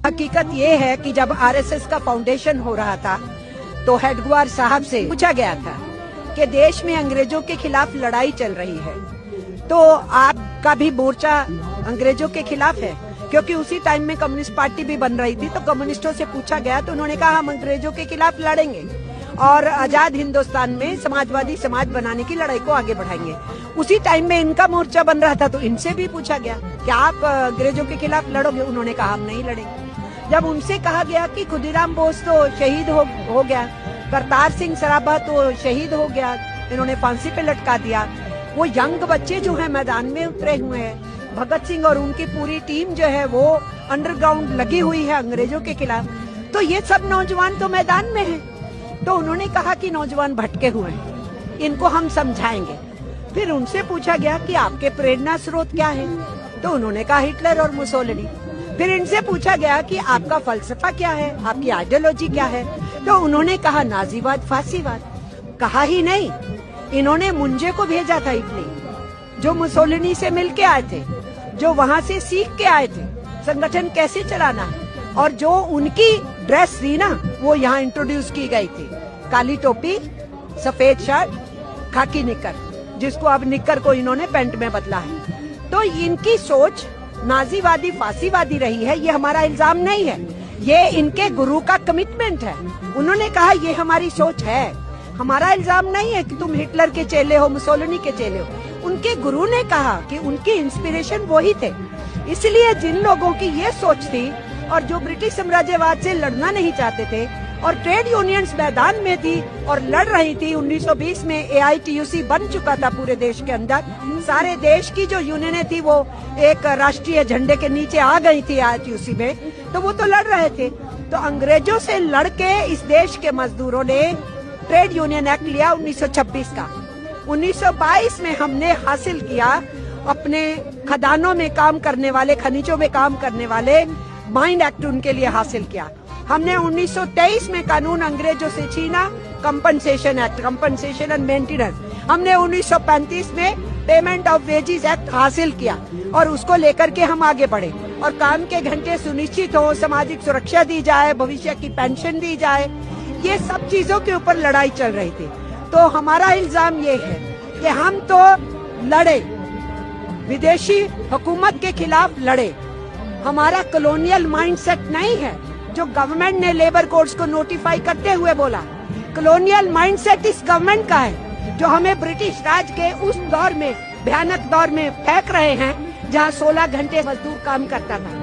हकीकत ये है कि जब आरएसएस का फाउंडेशन हो रहा था तो हेडगेवार साहब से पूछा गया था कि देश में अंग्रेजों के खिलाफ लड़ाई चल रही है, तो आपका भी मोर्चा अंग्रेजों के खिलाफ है? क्योंकि उसी टाइम में कम्युनिस्ट पार्टी भी बन रही थी। तो कम्युनिस्टों से पूछा गया तो उन्होंने कहा हम अंग्रेजों के खिलाफ लड़ेंगे और आजाद हिंदुस्तान में समाजवादी समाज बनाने की लड़ाई को आगे बढ़ाएंगे। उसी टाइम में इनका मोर्चा बन रहा था तो इनसे भी पूछा गया कि आप अंग्रेजों के खिलाफ लड़ोगे? उन्होंने कहा हम नहीं लड़ेंगे। जब उनसे कहा गया कि खुदीराम बोस तो शहीद हो गया, करतार सिंह सराभा तो शहीद हो गया, इन्होंने फांसी पे लटका दिया, वो यंग बच्चे जो है मैदान में उतरे हुए हैं, भगत सिंह और उनकी पूरी टीम जो है वो अंडरग्राउंड लगी हुई है अंग्रेजों के खिलाफ, तो ये सब नौजवान तो मैदान में है। तो उन्होंने कहा कि नौजवान भटके हुए हैं, इनको हम समझाएंगे। फिर उनसे पूछा गया कि आपके प्रेरणा स्रोत क्या है? तो उन्होंने कहा हिटलर और मुसोलिनी। फिर इनसे पूछा गया कि आपका फलसफा क्या है, आपकी आइडियोलॉजी क्या है? तो उन्होंने कहा नाजीवाद, फांसीवाद। कहा ही नहीं, इन्होंने मुंजे को भेजा था इटली, जो मुसोलिनी से मिल के आए थे, जो वहाँ से सीख के आए थे संगठन कैसे चलाना है, और जो उनकी ड्रेस थी ना वो यहाँ इंट्रोड्यूस की गई थी, काली टोपी, सफेद शर्ट, खाकी निकर, जिसको अब निकर को इन्होंने पैंट में बदला है। तो इनकी सोच नाजीवादी फांसीवादी रही है, ये हमारा इल्जाम नहीं है, ये इनके गुरु का कमिटमेंट है। उन्होंने कहा ये हमारी सोच है, हमारा इल्जाम नहीं है कि तुम हिटलर के चेले हो, मुसोलिनी के चेले हो। उनके गुरु ने कहा कि उनकी इंस्पिरेशन वही थे। इसलिए जिन लोगों की ये सोच थी और जो ब्रिटिश साम्राज्यवाद से लड़ना नहीं चाहते थे और ट्रेड यूनियंस मैदान में थी और लड़ रही थी, 1920 में AITUC बन चुका था पूरे देश के अंदर, सारे देश की जो यूनियनें थी वो एक राष्ट्रीय झंडे के नीचे आ गई थी AITUC में, तो वो तो लड़ रहे थे। तो अंग्रेजों से लड़के इस देश के मजदूरों ने ट्रेड यूनियन एक्ट लिया 1926 का। 1922 में हमने हासिल किया, अपने खदानों में काम करने वाले, खनिजों में काम करने वाले माइन एक्ट उनके लिए हासिल किया। हमने 1923 में कानून अंग्रेजों से छीना, compensation act, compensation and maintenance. हमने 1935 में पेमेंट ऑफ वेजेस एक्ट हासिल किया और उसको लेकर के हम आगे बढ़े और काम के घंटे सुनिश्चित हो, सामाजिक सुरक्षा दी जाए, भविष्य की पेंशन दी जाए, ये सब चीजों के ऊपर लड़ाई चल रही थी। तो हमारा इल्जाम ये है कि हम तो लड़े, विदेशी हुकूमत के खिलाफ लड़े, हमारा कॉलोनियल माइंडसेट नहीं है जो गवर्नमेंट ने लेबर कोड्स को नोटिफाई करते हुए बोला। कॉलोनियल माइंडसेट इस गवर्नमेंट का है जो हमें ब्रिटिश राज के उस दौर में, भयानक दौर में फेंक रहे हैं जहां 16 घंटे मजदूर काम करता था।